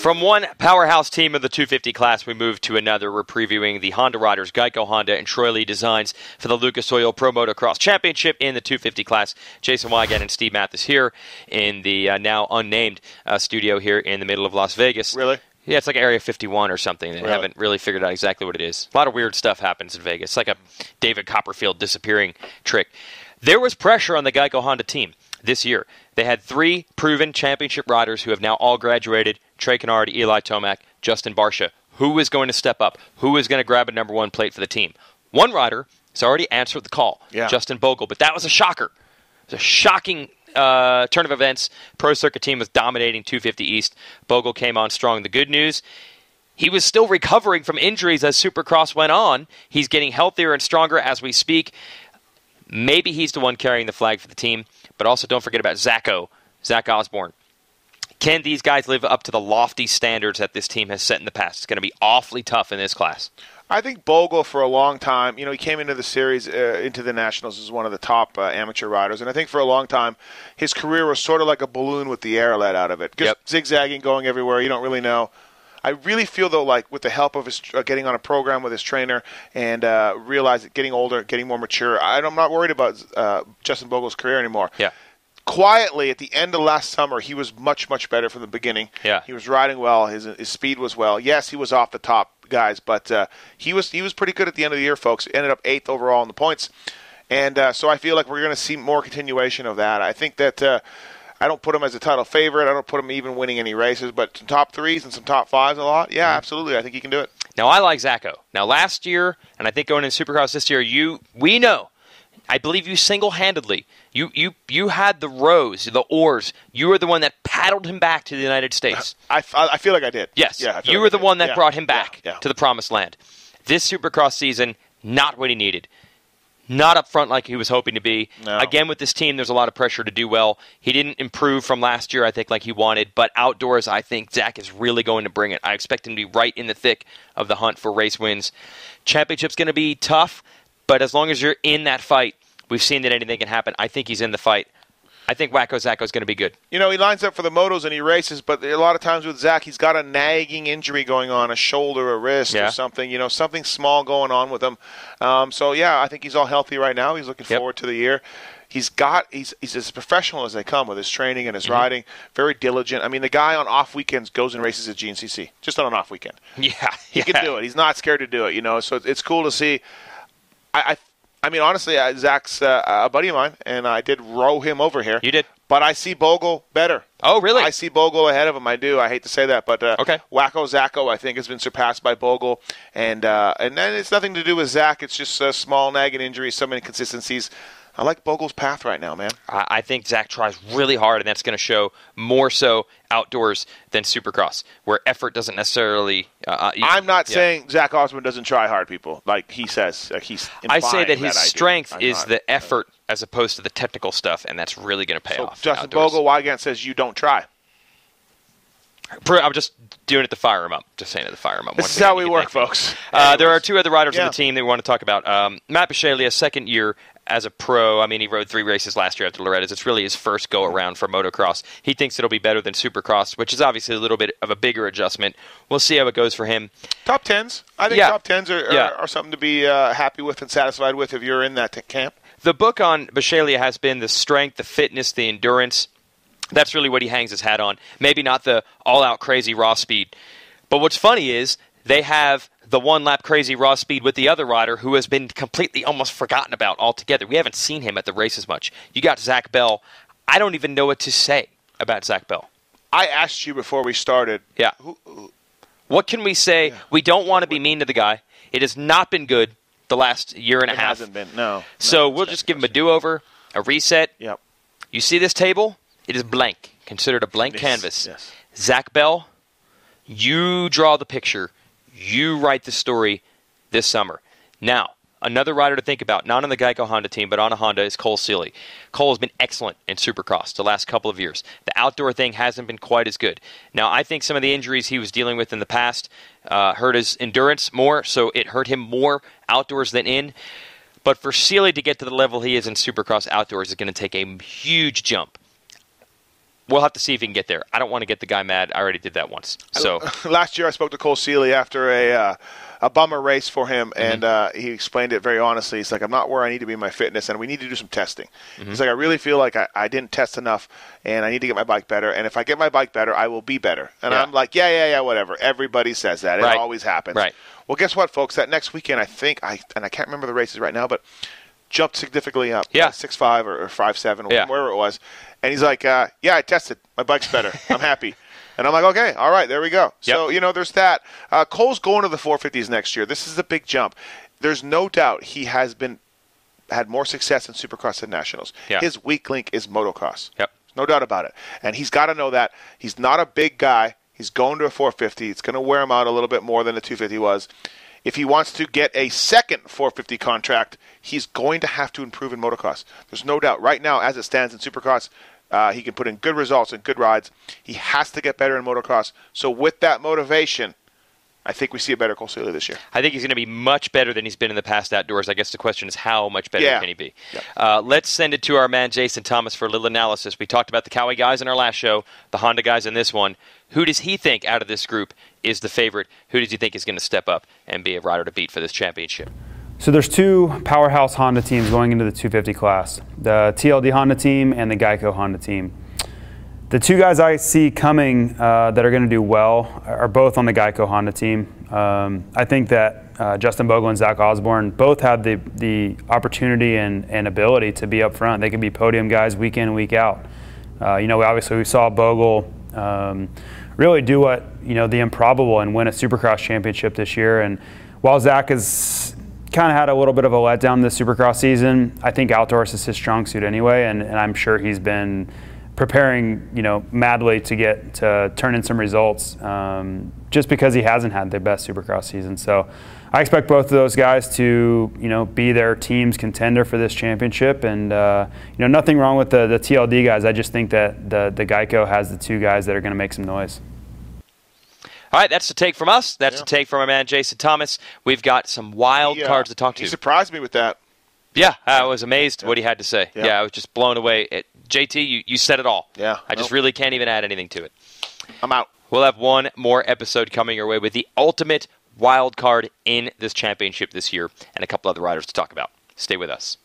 From one powerhouse team of the 250 class, we move to another. We're previewing the Honda Riders, Geico Honda, and Troy Lee Designs for the Lucas Oil Pro Motocross Championship in the 250 class. Jason Wygant and Steve Mathis here in the now unnamed studio here in the middle of Las Vegas. Really? Yeah, it's like Area 51 or something. They haven't really figured out exactly what it is. A lot of weird stuff happens in Vegas. It's like a David Copperfield disappearing trick. There was pressure on the Geico Honda team this year. They had 3 proven championship riders who have now all graduated: Trey Canard, Eil Tomac, Justin Barcia. Who is going to step up? Who is going to grab a number 1 plate for the team? One rider has already answered the call, Justin Bogle, but that was a shocker. It was a shocking turn of events. Pro Circuit team was dominating 250 East. Bogle came on strong. The good news, he was still recovering from injuries as Supercross went on. He's getting healthier and stronger as we speak. Maybe he's the one carrying the flag for the team, but also don't forget about Zach Osborne. Can these guys live up to the lofty standards that this team has set in the past? It's going to be awfully tough in this class. I think Bogle, for a long time, he came into the series, into the Nationals as one of the top amateur riders. And I think for a long time, his career was sort of like a balloon with the air let out of it. Just zigzagging, going everywhere. You don't really know. I really feel, though, like with the help of his getting on a program with his trainer and realize that getting older, getting more mature, I'm not worried about Justin Bogle's career anymore. Yeah. Quietly, at the end of last summer, he was much, much better from the beginning. Yeah. He was riding well. His speed was well. Yes, he was off the top guys, but he was pretty good at the end of the year, folks. Ended up 8th overall in the points. And so I feel like we're going to see more continuation of that. I think that I don't put him as a title favorite. I don't put him even winning any races, but some top 3s and some top 5s a lot. Yeah, absolutely. I think he can do it. Now, I like Zacho. Now, last year, and I think going into Supercross this year, we know, I believe you single-handedly, you had the rows, the oars. You were the one that paddled him back to the United States. I feel like I did. Yes, you were the one that brought him back to the promised land. This Supercross season, not what he needed. Not up front like he was hoping to be. No. Again, with this team, there's a lot of pressure to do well. He didn't improve from last year, I think, like he wanted. But outdoors, I think Zach is really going to bring it. I expect him to be right in the thick of the hunt for race wins. Championship's going to be tough, but as long as you're in that fight, we've seen that anything can happen. I think he's in the fight. I think Wacko Zacco's going to be good. He lines up for the motos and he races, but a lot of times with Zach, he's got a nagging injury going on, a shoulder, a wrist, or something. Something small going on with him. I think he's all healthy right now. He's looking forward to the year. He's as professional as they come with his training and his riding. Very diligent. I mean, the guy on off weekends goes and races at GNCC, just on an off weekend. Yeah, he can do it. He's not scared to do it. So it's cool to see. I mean, honestly, Zach's a buddy of mine, and I did row him over here. You did? But I see Bogle better. Oh, really? I see Bogle ahead of him. I do. I hate to say that, but okay. Wacko Zacco, I think, has been surpassed by Bogle. And then it's nothing to do with Zach. It's just a small nagging injury, some inconsistencies. I like Bogle's path right now, man. I think Zach tries really hard, and that's going to show more so outdoors than Supercross, where effort doesn't necessarily... I'm not saying Zach Osborne doesn't try hard, people, like he says. He's I say that his strength is the effort as opposed to the technical stuff, and that's really going to pay off. Justin outdoors. Bogle, Wygant says you don't try. I'm just doing it to fire him up. Just saying it to fire him up. This is how we work, folks. There are 2 other riders on the team that we want to talk about. Matt Bisceglia, second year as a pro. I mean, he rode 3 races last year after Loretta's. It's really his first go-around for motocross. He thinks it'll be better than Supercross, which is obviously a little bit of a bigger adjustment. We'll see how it goes for him. Top 10s. I think top 10s are something to be happy with and satisfied with if you're in that camp. The book on Bisceglia has been the strength, the fitness, the endurance. That's really what he hangs his hat on. Maybe not the all-out crazy raw speed. But what's funny is they have the one-lap crazy raw speed with the other rider who has been completely almost forgotten about altogether. We haven't seen him at the races much. You got Zach Bell. I don't even know what to say about Zach Bell. I asked you before we started. Yeah. What can we say? Yeah. We don't want to be mean to the guy. It has not been good the last year and a half. It hasn't been, no. So we'll just give him a do-over, a reset. Yep. You see this table? It is blank, considered a blank canvas. Yes. Zach Bell, you draw the picture. You write the story this summer. Now, another rider to think about, not on the Geico Honda team, but on a Honda, is Cole Seeley. Cole has been excellent in Supercross the last couple of years. The outdoor thing hasn't been quite as good. Now, I think some of the injuries he was dealing with in the past hurt his endurance more, so it hurt him more outdoors than in. But for Seeley to get to the level he is in Supercross outdoors is going to take a huge jump. we'll have to see if he can get there. I don't want to get the guy mad. I already did that once. So last year I spoke to Cole Seeley after a bummer race for him, and he explained it very honestly. He's like, I'm not where I need to be in my fitness, and we need to do some testing. He's like, I really feel like I didn't test enough, and I need to get my bike better, and if I get my bike better, I will be better. And I'm like, yeah, whatever. Everybody says that. It always happens. Right. Well, guess what, folks? That next weekend, I think, and I can't remember the races right now, but jumped significantly up. 6.5 or 5.7 or wherever it was. And he's like, yeah, I tested. My bike's better. I'm happy. And I'm like, okay, all right, there we go. So, there's that. Cole's going to the 450s next year. This is a big jump. There's no doubt he has had more success in Supercross than Nationals. Yeah. His weak link is motocross. Yep. No doubt about it. And he's got to know that. He's not a big guy. He's going to a 450. It's going to wear him out a little bit more than the 250 was. If he wants to get a second 450 contract, he's going to have to improve in motocross. There's no doubt. Right now, as it stands in Supercross, he can put in good results and good rides. He has to get better in motocross. So with that motivation, I think we see a better Cole Seeley this year. I think he's going to be much better than he's been in the past outdoors. I guess the question is how much better can he be? Yep. Let's send it to our man Jason Thomas for a little analysis. We talked about the Cowie guys in our last show, the Honda guys in this one. Who does he think out of this group is the favorite? Who does he think is going to step up and be a rider to beat for this championship? So there's two Powerhouse Honda teams going into the 250 class, the TLD Honda team and the Geico Honda team. The two guys I see coming that are going to do well are both on the Geico Honda team. I think that Justin Bogle and Zach Osborne both have the opportunity and ability to be up front. They can be podium guys week in and week out. Obviously we saw Bogle really do the improbable and win a Supercross championship this year. And while Zach has kind of had a little bit of a letdown this Supercross season, I think outdoors is his strong suit anyway, and I'm sure he's been preparing, madly to turn in some results, just because he hasn't had the best Supercross season. So I expect both of those guys to, be their team's contender for this championship. And nothing wrong with the TLD guys. I just think that the Geico has the two guys that are going to make some noise. All right, that's the take from us. That's the take from our man Jason Thomas. We've got some wild cards to talk to. He surprised me with that. Yeah, I was amazed what he had to say. Yeah, I was just blown away. JT, you said it all. Yeah. I just really can't even add anything to it. I'm out. We'll have one more episode coming your way with the ultimate wild card in this championship this year and a couple other riders to talk about. Stay with us.